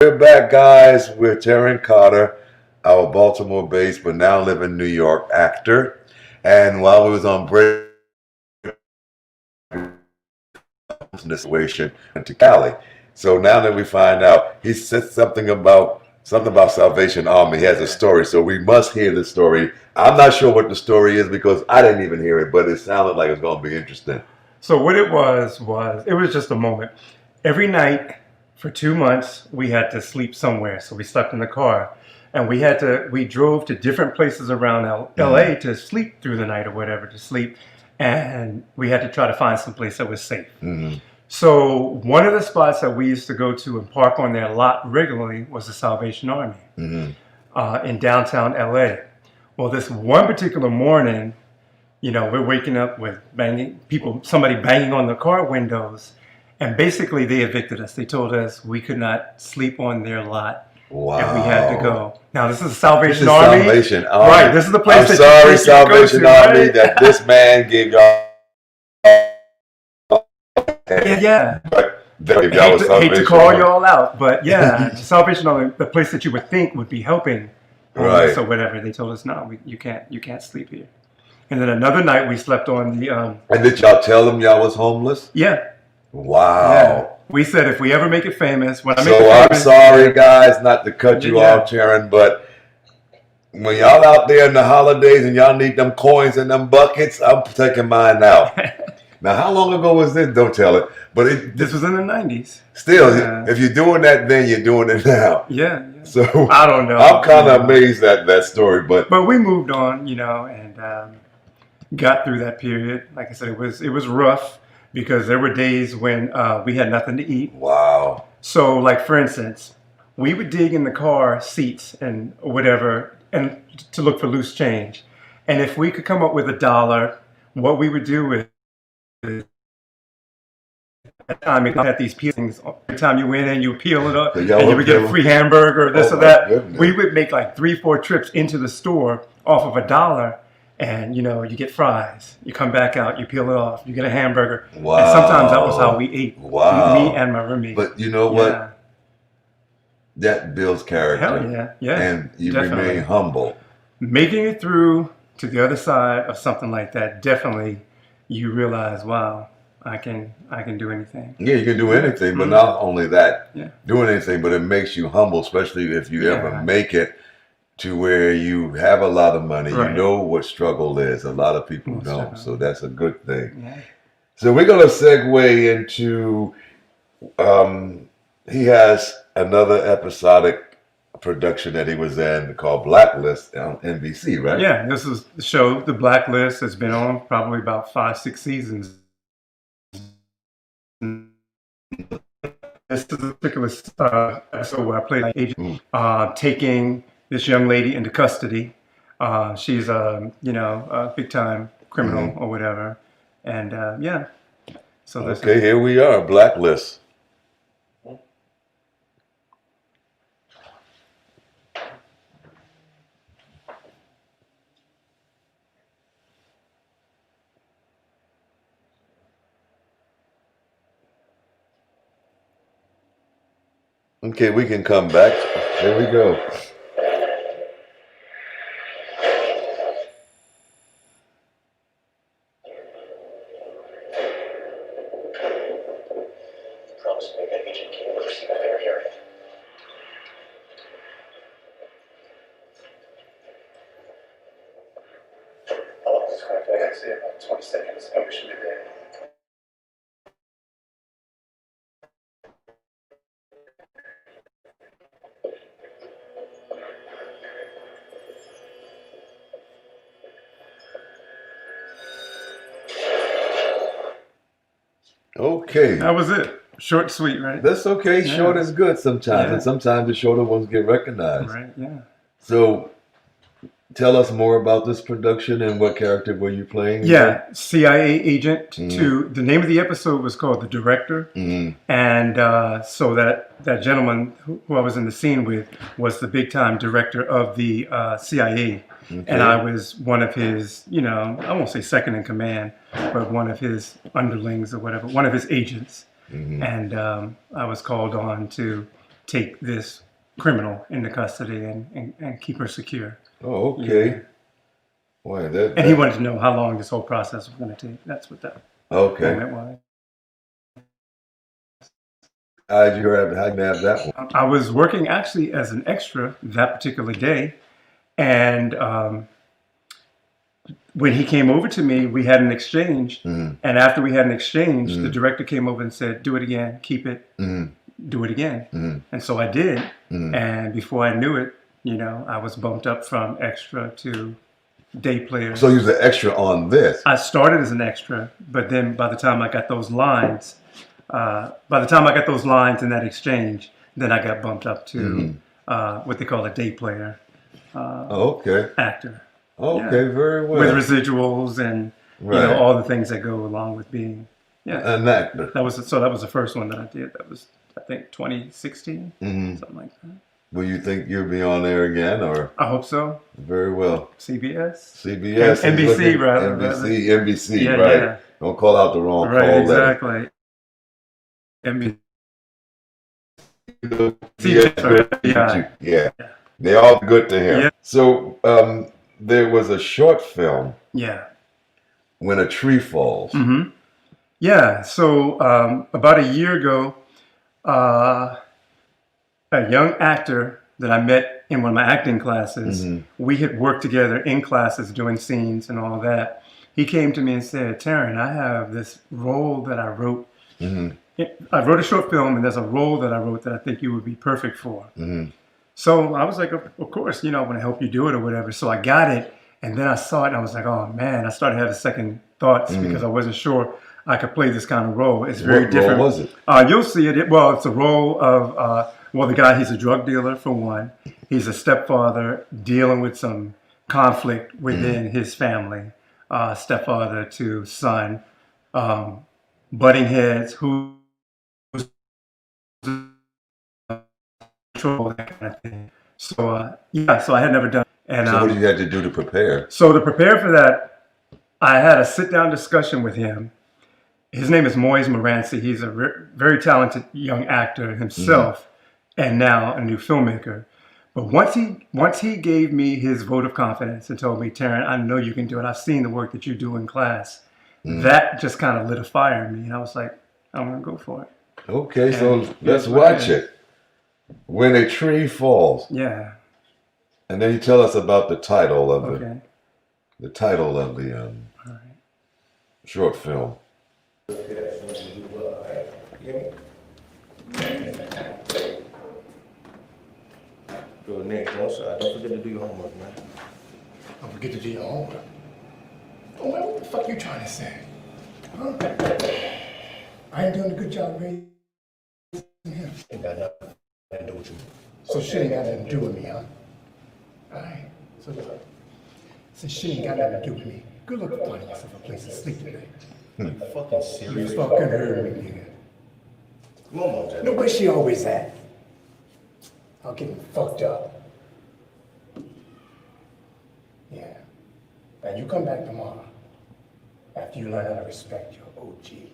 We're back, guys, with Teren Carter, our Baltimore-based but now live in New York actor. And while we was on break, this situation to Cali. So now that we find out, he said something about Salvation Army. He has a story, so we must hear the story. I'm not sure what the story is because I didn't even hear it, but it sounded like it's going to be interesting. So what it was it was just a moment. Every night for 2 months, we had to sleep somewhere. So we slept in the car, and we drove to different places around LA to sleep through the night or whatever, to sleep. And we had to try to find some place that was safe. So one of the spots that we used to go to and park on their lot regularly was the Salvation Army in downtown LA. Well, this one particular morning, you know, we're waking up with somebody banging on the car windows, and basically they evicted us. They told us we could not sleep on their lot. Wow. And we had to go. Now, this is the Salvation Army. Salvation Army. Right, this is the place I'm sorry, Salvation Army, right? That this man gave y'all. Yeah. But hate to call y'all out, but yeah, Salvation Army, the place that you would think would be helping homeless or whatever. They told us, no, you can't sleep here. And then another night we slept on the. And did y'all tell them y'all was homeless? Yeah. Wow. Yeah. We said if we ever make it famous, I'm sorry, guys, not to cut you off, Teren, but when y'all out there in the holidays and y'all need them coins and them buckets, I'm taking mine out. Now, how long ago was this? Don't tell it. But this was in the 90s. Still, if you're doing that then, you're doing it now. Yeah. So I don't know. I'm kind of amazed at that story, but we moved on, you know, and got through that period. Like I said, it was rough because there were days when we had nothing to eat. Wow. So, like for instance, we would dig in the car seats and whatever, and to look for loose change. And if we could come up with $1, what we would do is, at the time, it had these peelings. Every time you went in, you would peel it up, and you would get a free hamburger, this or that. Goodness. We would make like 3-4 trips into the store off of $1, and you know, you get fries. You come back out, you peel it off, you get a hamburger. Wow. And sometimes that was how we ate. Wow. Me and my roommate. But you know what? That builds character. Hell yeah, yeah. And you remain humble. Making it through to the other side of something like that, definitely, you realize, wow, I can do anything. Yeah, you can do anything, but not only that, doing anything, but it makes you humble, especially if you ever make it to where you have a lot of money. You know what struggle is. A lot of people don't, so that's a good thing. Yeah. So we're going to segue into, he has another episodic production that he was in called Blacklist on NBC, right? Yeah, this is the show, The Blacklist, has been on probably about 5-6 seasons. This is a particular episode where I play an agent taking this young lady into custody. She's a big time criminal or whatever, and So okay, here we are, Blacklist. Okay, we can come back. There we go. Promise to make that agent King receive a fair hearing. How long is this going to take? I gotta see about 20 seconds, and we should be there. Okay. That was it. Short and sweet, right? That's okay. Yeah. Short is good sometimes, and sometimes the shorter ones get recognized. Right, yeah. So, tell us more about this production and what character were you playing? Yeah, CIA agent. The name of the episode was called The Director. And so that gentleman who I was in the scene with was the big time director of the CIA. Okay. And I was one of his, I won't say second in command, but one of his underlings or whatever, one of his agents. And I was called on to take this criminal into custody and keep her secure. Oh, okay. Yeah. Boy, And he wanted to know how long this whole process was going to take. That's what that moment was. How'd you have that one? I was working actually as an extra that particular day, and when he came over to me, we had an exchange, and after we had an exchange, the director came over and said, "Do it again, keep it, do it again," and so I did, and before I knew it, you know, I was bumped up from extra to day player. So you was an extra on this? I started as an extra, but then by the time I got those lines, in that exchange, then I got bumped up to what they call a day player actor. Okay, very well. With residuals and you know all the things that go along with being an actor. That was the first one that I did. That was, I think, 2016, something like that. Will you think you'll be on there again, or? I hope so. Very well. CBS, NBC, rather. NBC, yeah, right? Yeah. Don't call out the wrong call. Right, exactly. NBC. Yeah. They all good to him. Yeah. So there was a short film. Yeah. When a Tree Falls. Yeah. So about a year ago, a young actor that I met in one of my acting classes, we had worked together in classes doing scenes and all that. He came to me and said, "Teren, I have this role that I wrote. I wrote a short film, and there's a role that I wrote that I think you would be perfect for." So I was like, of course, you know, I want to help you do it or whatever. So I got it, and then I saw it, and I was like, oh man, I started having second thoughts because I wasn't sure I could play this kind of role. It's very different. What role was it? You'll see it. Well, it's a role of, well, the guy, he's a drug dealer for one. He's a stepfather dealing with some conflict within his family. Stepfather to son, butting heads, who's control, that kind of thing. So so I had never done. And so what did you have to do to prepare? So to prepare for that, I had a sit-down discussion with him. His name is Moise Moranci. He's a very talented young actor himself, and now a new filmmaker. But once he gave me his vote of confidence and told me, "Teren, I know you can do it. I've seen the work that you do in class." That just kind of lit a fire in me, and I was like, "I'm gonna go for it." Okay, so let's watch it. When a Tree Falls. Yeah. And then you tell us about the title of the title of the short film. Go next, don't forget to do your homework, man. Don't forget to do your homework. Oh man, what the fuck you trying to say? Huh? I ain't doing a good job raising him. Ain't got nothing to do with you. So shit ain't got nothing to do with me, huh? Alright. So since shit ain't got nothing to do with me, good luck finding yourself a place to sleep tonight. You fucking You serious? fucking heard me, nigga. Come on, Jack. Know where she always at? I'll get him fucked up. Yeah. And you come back tomorrow after you learn how to respect your OG.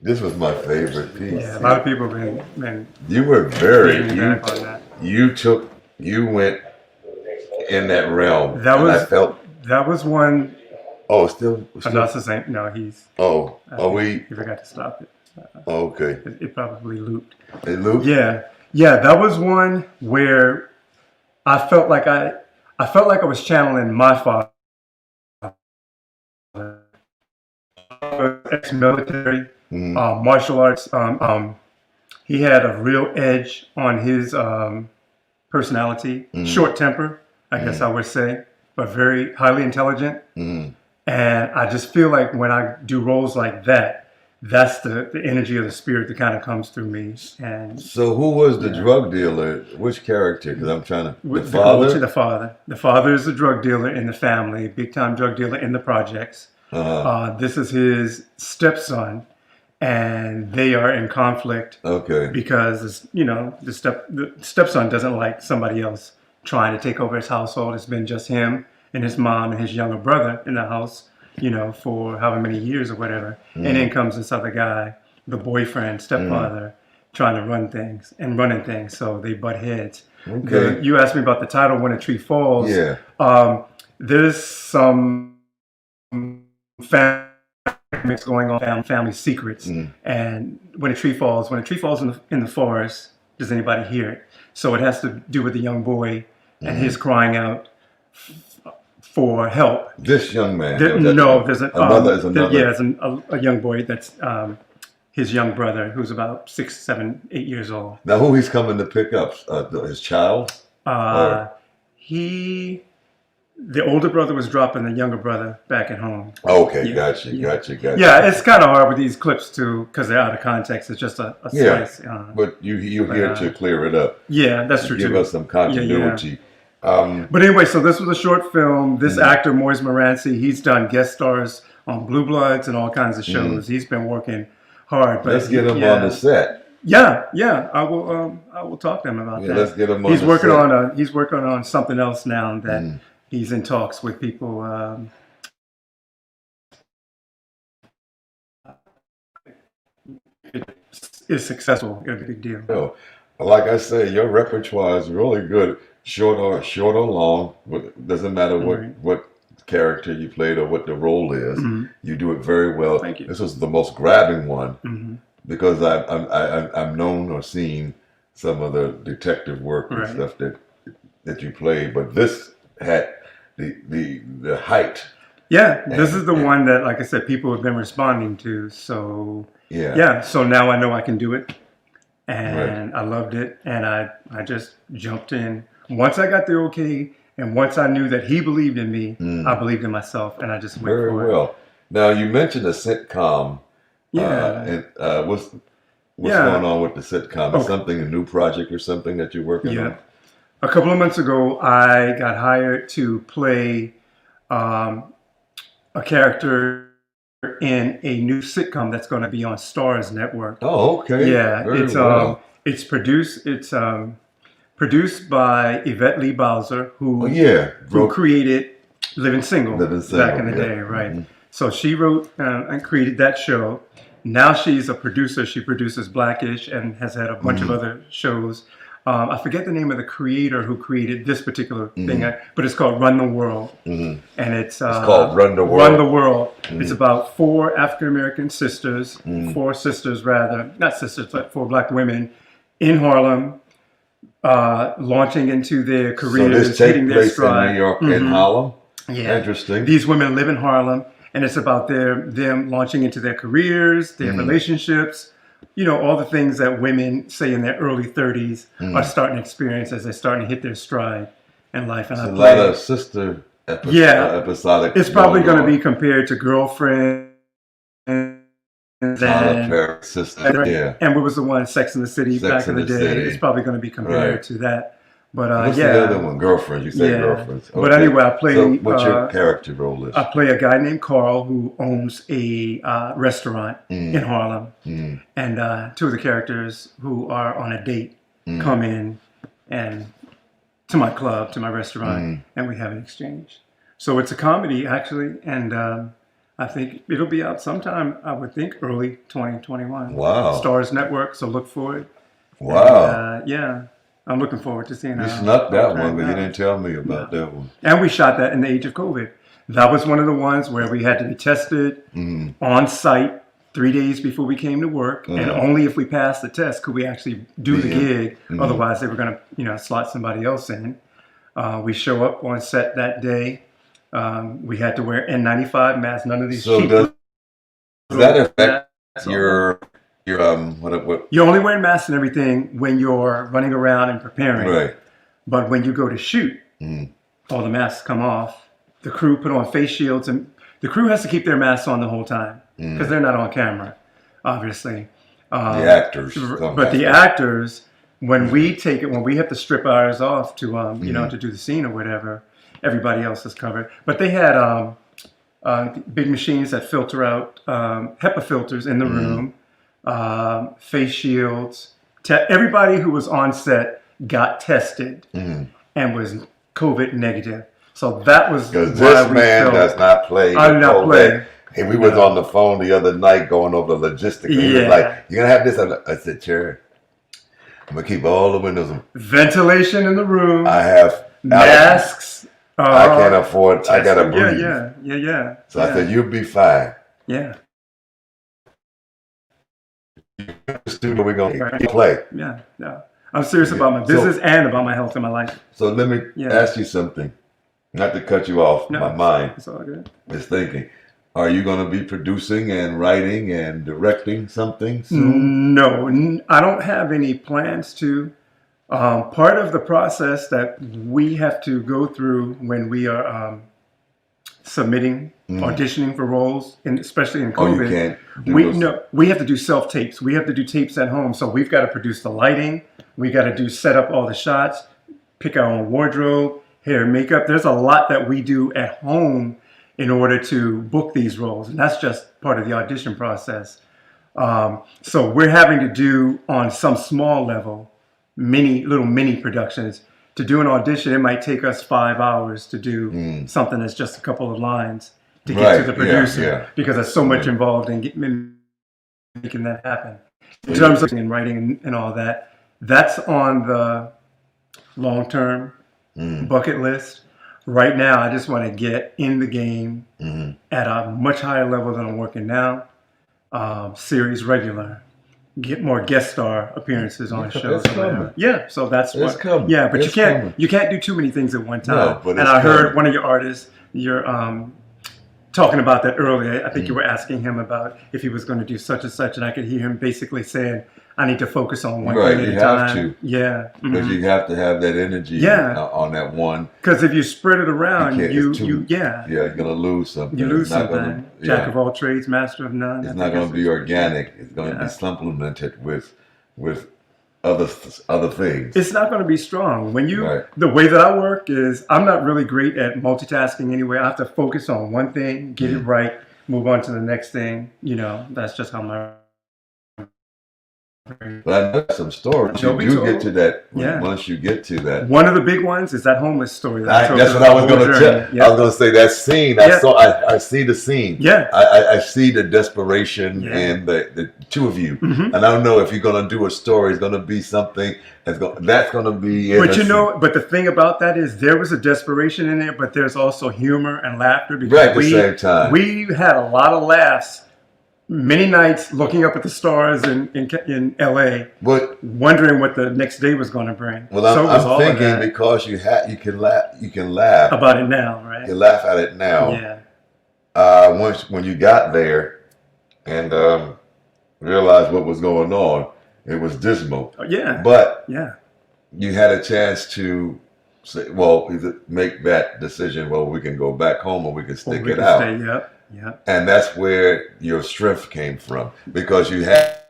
This was my favorite piece. Yeah, a lot of people have been You were feeding back on that. You went in that realm. That and was I felt. That was one. Oh, still. No, that's the same. No, he's. Oh, He forgot to stop it. okay. It probably looped. It looped. Yeah, that was one where I felt like I was channeling my father, ex-military, martial arts. He had a real edge on his personality, short temper, I guess I would say, but very highly intelligent. And I just feel like when I do roles like that, that's the energy of the spirit that kind of comes through me. And So who was the drug dealer? Which character? Because I'm trying to. the father. The father is a drug dealer in the family, big time drug dealer in the projects. This is his stepson, and they are in conflict. Okay. Because the stepson doesn't like somebody else trying to take over his household. It's been just him and his mom and his younger brother in the house. you know, for however many years or whatever. And then comes this other guy, the boyfriend, stepfather, trying to run things and running things. So they butt heads. Okay. You asked me about the title, When a Tree Falls. Yeah. There's some family mix going on, family secrets. And when a tree falls in the forest, does anybody hear it? So it has to do with the young boy and his crying out for help. This young man. There's another. a young boy that's his young brother who's about 6, 7, 8 years old. Now, who he's coming to pick up? His child? The older brother was dropping the younger brother back at home. Okay, gotcha. Yeah, it's kind of hard with these clips too because they're out of context. It's just a slice. But you're here to clear it up. Yeah, that's true. Give us some continuity. But anyway, so this was a short film. This actor, Moise Moranci, he's done guest stars on Blue Bloods and all kinds of shows. He's been working hard. But let's get him on the set. Yeah. I will talk to him about that. Let's get him on he's the working set. He's working on something else now that he's in talks with people. It's successful. It'll be a big deal. So, like I say, your repertoire is really good. Short or long, doesn't matter what character you played or what the role is. You do it very well. Thank you. This was the most grabbing one because I've known or seen some of the detective work and stuff that you played, but this had the height. Yeah, this is the one that, like I said, people have been responding to. So so now I know I can do it, and I loved it, and I just jumped in. Once I got the okay, and once I knew that he believed in me, I believed in myself, and I just went for it. Very well. Now, you mentioned a sitcom. And what's going on with the sitcom? Is something a new project or something that you're working on? A couple of months ago, I got hired to play a character in a new sitcom that's going to be on Starz Network. Oh, okay. Yeah, it's produced by Yvette Lee Bowser, who created Living Single back in the day, right? So she wrote and created that show. Now she's a producer. She produces Blackish and has had a bunch of other shows. I forget the name of the creator who created this particular thing, but it's called Run the World. And it's called Run the World. Run the World. It's about 4 African-American sisters, 4 sisters rather, not sisters, but 4 black women in Harlem, launching into their careers, so this hitting their place stride. in New York, in Harlem? Yeah. Interesting. These women live in Harlem, and it's about them launching into their careers, their relationships, you know, all the things that women, say in their early 30s, are starting to experience as they're starting to hit their stride in life. And a lot of sister episodic. It's probably going to be compared to Girlfriend. Sister, and what was the one, Sex in the City back in the day? It's probably going to be compared to that. But what's the other one? Girlfriend. You said Girlfriends. Okay. But anyway, I play. So what's your character role is? I play a guy named Carl who owns a restaurant in Harlem, and 2 of the characters who are on a date come in and to my club, to my restaurant, and we have an exchange. So it's a comedy actually, and I think it'll be out sometime. I would think early 2021. Wow. Starz Network. So look for it. Wow. And, I'm looking forward to seeing it. You snuck that one, but you didn't tell me about that one. And we shot that in the age of COVID. That was one of the ones where we had to be tested on site 3 days before we came to work, and only if we passed the test could we actually do the gig. Otherwise, they were going to, slot somebody else in. We show up on set that day. We had to wear N95 masks. None of these. So does that affect your what? You're only wearing masks and everything when you're running around and preparing. Right. But when you go to shoot, all the masks come off. The crew put on face shields, and the crew has to keep their masks on the whole time because they're not on camera, obviously. The actors. But the actors, when we have to strip ours off to to do the scene or whatever, everybody else is covered. But they had big machines that filter out HEPA filters in the room. Face shields. Everybody who was on set got tested and was COVID negative. So that was Because why this we man felt, does not play. I do not Nicole play. Day. Hey, we was on the phone the other night going over the logistics. And he was Yeah. like, "You're gonna have this?" I said, "Sure. I'm gonna keep all the windows. ventilation in the room, I have masks. I can't afford. I gotta breathe." Yeah. So I said, "You'll be fine." Yeah. We're gonna play. Yeah. I'm serious about my business and about my health and my life. So let me ask you something. Not to cut you off. No, my mind it's all good. is thinking. Are you going to be producing and writing and directing something soon? No, I don't have any plans to. Part of the process that we have to go through when we are submitting, auditioning for roles, and especially in COVID, you can't do we have to do self tapes. We have to do tapes at home. So we've got to produce the lighting. We got to set up all the shots, pick our own wardrobe, hair, makeup. There's a lot that we do at home in order to book these roles, and that's just part of the audition process. So we're having to do on some small level, little mini productions. To do an audition, it might take us 5 hours to do something that's just a couple of lines to get to the producer because there's so much involved in making that happen. In terms of writing and all that, that's on the long-term bucket list. Right now, I just want to get in the game at a much higher level than I'm working now. Series regular. Get more guest star appearances on shows. Yeah, so that's what. Coming. Yeah, but you can't do too many things at one time. No, but and I heard one of your artists, you're talking about that earlier. I think you were asking him about if he was going to do such and such, and I could hear him basically saying, "I need to focus on one thing at a time." Right, you have to. Yeah, because you have to have that energy. On that one. Because if you spread it around, you're gonna lose something. You lose something. Jack of all trades, master of none. It's not going to be organic. It's going to be supplemented with other things. It's not going to be strong. When the way that I work is I'm not really great at multitasking anyway. I have to focus on one thing, get it right, move on to the next thing. That's just how my. But I know some stories. You do get to that. Once you get to that, one of the big ones is that homeless story. That's what I was going to tell. I was going to say that scene. I see the scene. Yeah. I see the desperation and the two of you. And I don't know if you're going to do a story. It's going to be something that's going to be. But but the thing about that is there was a desperation in there, but there's also humor and laughter because at the same time we had a lot of laughs. Many nights looking up at the stars in LA, wondering what the next day was going to bring. Well, I'm thinking because you can laugh about it now, right? You laugh at it now. Yeah. When you got there and realized what was going on, it was dismal. Yeah. But you had a chance to say, well, either make that decision. Well, we can go back home, or we can stick it out. Yep. Yeah. And that's where your strength came from because you had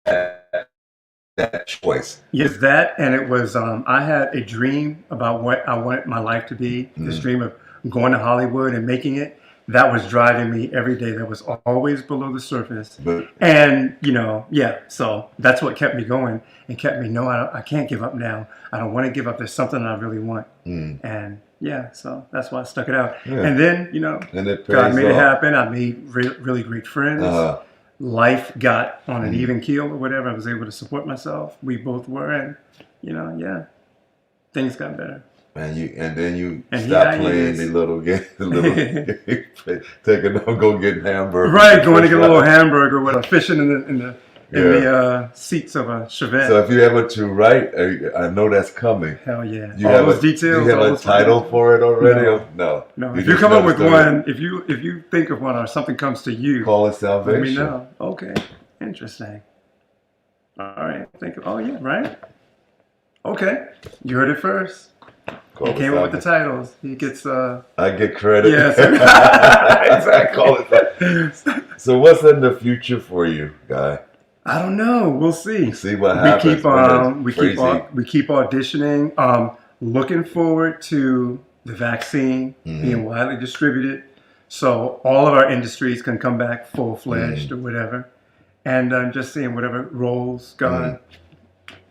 that choice. Yes, that, and it was, I had a dream about what I wanted my life to be, this dream of going to Hollywood and making it. That was driving me every day. That was always below the surface. And, so that's what kept me going and kept me, I can't give up now. I don't want to give up. There's something I really want. And so that's why I stuck it out. And then, God made it happen. I made really great friends. Life got on an even keel or whatever. I was able to support myself. We both were. And, things got better. And then you stop playing the little game, go get hamburger. Right, going to get a little hamburger with fishing in the seats of a Chevette. So if you ever to write, I know that's coming. Hell yeah! All those details. Do you have a title for it already? No. If you come up with one, if you think of one or something comes to you, call it salvation. Let me know. Okay, interesting. All right, right. Okay, you heard it first. He came up with the titles. He gets. I get credit. Yes. Exactly. Call it that. So what's in the future for you, Guy? I don't know. We'll see. See what happens. We keep auditioning. Looking forward to the vaccine being widely distributed, so all of our industries can come back full-fledged or whatever. And I'm just seeing whatever roles God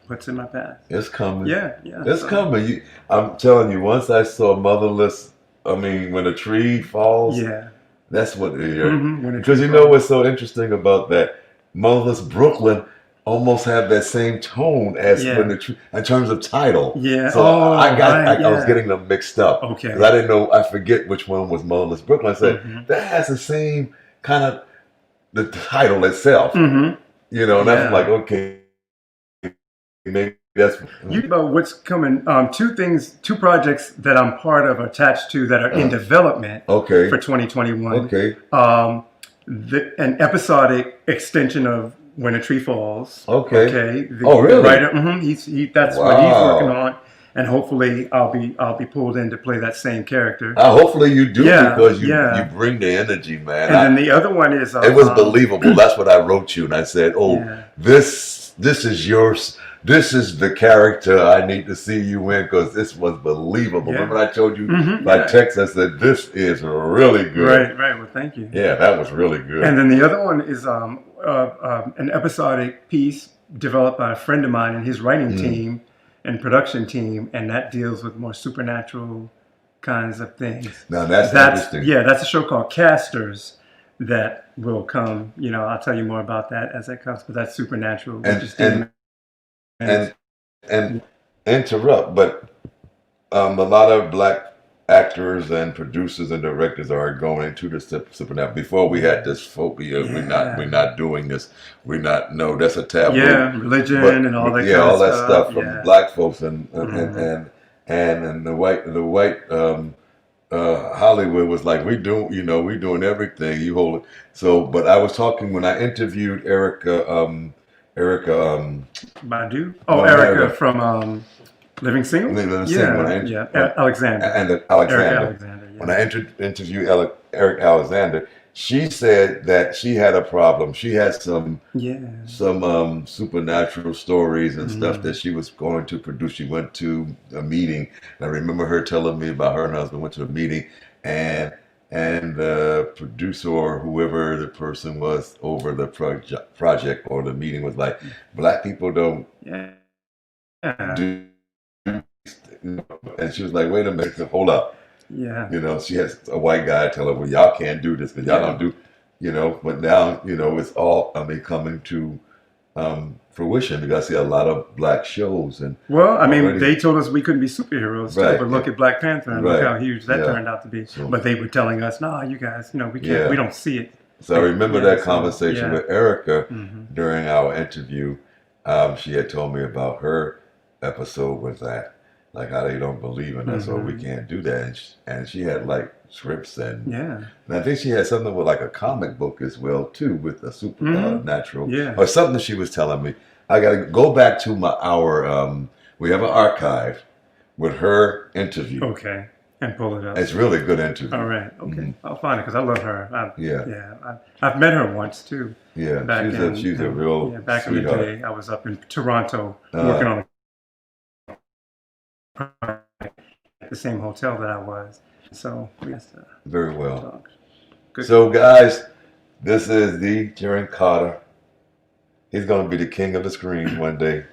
puts in my path. It's coming. Yeah. It's coming. I'm telling you, once I saw Motherless I mean, when a tree falls, Yeah. that's what When a because tree you know falls. what's so interesting about that? Motherless Brooklyn almost have that same tone as Yeah. when the tree in terms of title. Yeah. So Oh, I was yeah. getting them mixed up. Okay. 'Cause I didn't know. I forget which one was Motherless Brooklyn. I said that has the same kind of the title itself. You know, and Yeah. that's like okay, maybe that's You about what's coming? Two projects that I'm part of, attached to, that are in development okay for 2021. okay An episodic extension of When a Tree Falls. Okay. Okay. Oh, really? The writer, that's what he's Wow. working on, and hopefully I'll be pulled in to play that same character. hopefully you do Yeah, because you yeah. bring the energy, man. And then the other one is It was believable. That's what I wrote you, and I said, "Oh, Yeah. this is yours. This is the character I need to see you in because this was believable." Yeah. Remember, I told you by yeah. text. I said, "This is really good." Right. Well, thank you. Yeah, that was really good. And then the other one is an episodic piece developed by a friend of mine and his writing team and production team, and that deals with more supernatural kinds of things. Now that's interesting. Yeah, that's a show called Casters that will come. You know, I'll tell you more about that as it comes. But that's supernatural. And interrupt, but a lot of black actors and producers and directors are going into the supernatural. Before we had this phobia, we're not doing this. No, that's a taboo. Yeah, religion and all that. Yeah, kind all of that stuff from yeah. black folks and the white Hollywood was like, we doing everything. You hold it. So, but I was talking when I interviewed Erica. Badu. No, Erica no. from Living Single. Living Single. Alexander. Alexander. Eric Alexander. Yeah. When I interviewed Eric Alexander, she said that she had a problem. She had some supernatural stories and stuff that she was going to produce. She went to a meeting. And I remember her telling me about her and her husband went to a meeting, and the producer or whoever the person was over the project or the meeting was like, black people don't do. And she was like, wait a minute, hold up. Yeah. You know, she has a white guy tell her, well, y'all can't do this because y'all don't do, but now, it's all, coming to fruition because I see a lot of black shows. And well, I mean, they told us we couldn't be superheroes, Right. too, but look at Black Panther and look how huge that Yeah. turned out to be. So- But they were telling us, no, you guys, we can't, Yeah. we don't see it. So I remember Yeah, that so, conversation yeah. with Erica during our interview. She had told me about her episode with that, like how they don't believe in us, or we can't do that. And she had like scripts and I think she had something with like a comic book as well too, with a supernatural or something she was telling me. I got to go back to our we have an archive with her interview. Okay. And pull it up. It's really a good interview. All right. Okay. I'll find it because I love her. Yeah. I've met her once too. Yeah, she's a real back sweetheart. in the day, I was up in Toronto working on at the same hotel that I was. So we have to Very well. talk. Good. So guys, this is the Teren Carter. He's gonna be the king of the screen one day.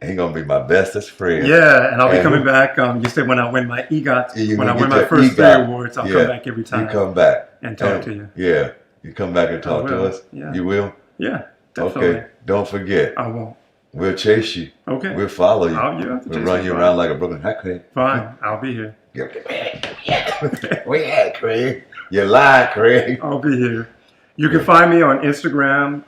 He's gonna be my bestest friend. Yeah, and I'll be And coming back. You said when I win my EGOT, when I get win my your first 3 EGOT. awards, I'll come back every time You come back and talk to you. Yeah, you come back and talk to will. us. Yeah. You will. Yeah, definitely. Okay. Don't forget. I won't. We'll chase you. Okay. We'll follow you. You have to We'll chase run me, you fine. around like a broken haircut. Fine, I'll be here. Where you at, Craig? You lied, Craig. I'll be here. You can find me on Instagram,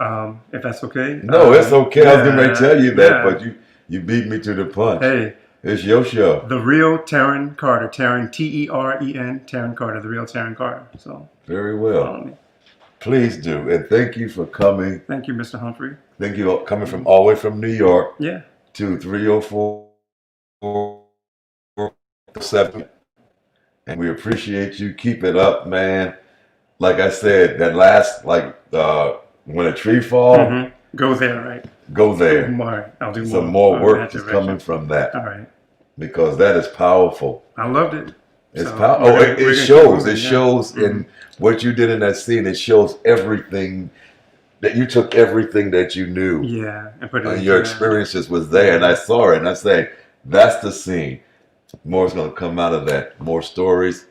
if that's okay. No, it's okay. I was going to yeah, tell you that, yeah. but you beat me to the punch. Hey, It's your show. the real Teren Carter. Teren, Teren, Teren Carter, the real Teren Carter. So Very follow well. me. Please do. And thank you for coming. Thank you, Mr. Humphrey. Thank you for coming from all the way from New York Yeah. to 304-7. And we appreciate you. Keep it up, man. Like I said, that last, when a tree falls, Go there, right? go there. All right, I'll do Some more in work that is direction. coming from that All right. because that is powerful. I loved it. It's So, powerful. we're gonna- It we're gonna shows. keep It moving, shows in what you did in that scene. It shows everything that you took everything that you knew. Yeah, and put it And into your that. experiences was there, and I saw it, and I say, that's the scene. More is going to come out of that. More stories.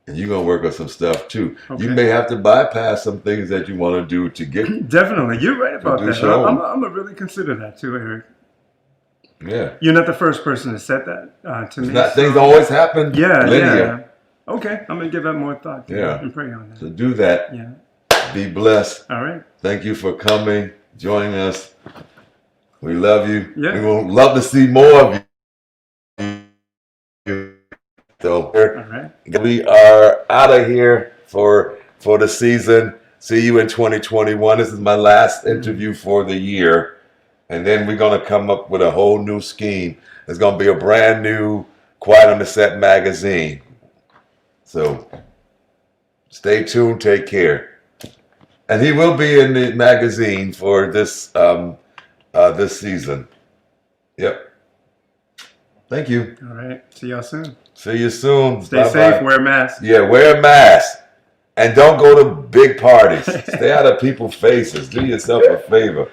And you're gonna work on some stuff too. Okay. You may have to bypass some things that you want to do to get. Definitely, you're right about Produce that. your own. I'm gonna really consider that too, Eric. Yeah. You're not the first person to set that to me. Things always happen. Yeah, linear. yeah. Okay, I'm gonna give that more thought. Yeah. And pray on that. So do that. Yeah. Be blessed. All right. Thank you for coming, joining us. We love you. Yeah. We will love to see more of you. So All right. we are out of here for the season. See you in 2021. This is my last interview for the year. And then we're going to come up with a whole new scheme. It's going to be a brand new Quiet on the Set magazine. So stay tuned. Take care. And he will be in the magazine for this this season. Yep. Thank you. All right. See y'all soon. See you soon. Stay safe. Wear a mask. Yeah, wear a mask. And don't go to big parties. Stay out of people's faces. Do yourself a favor.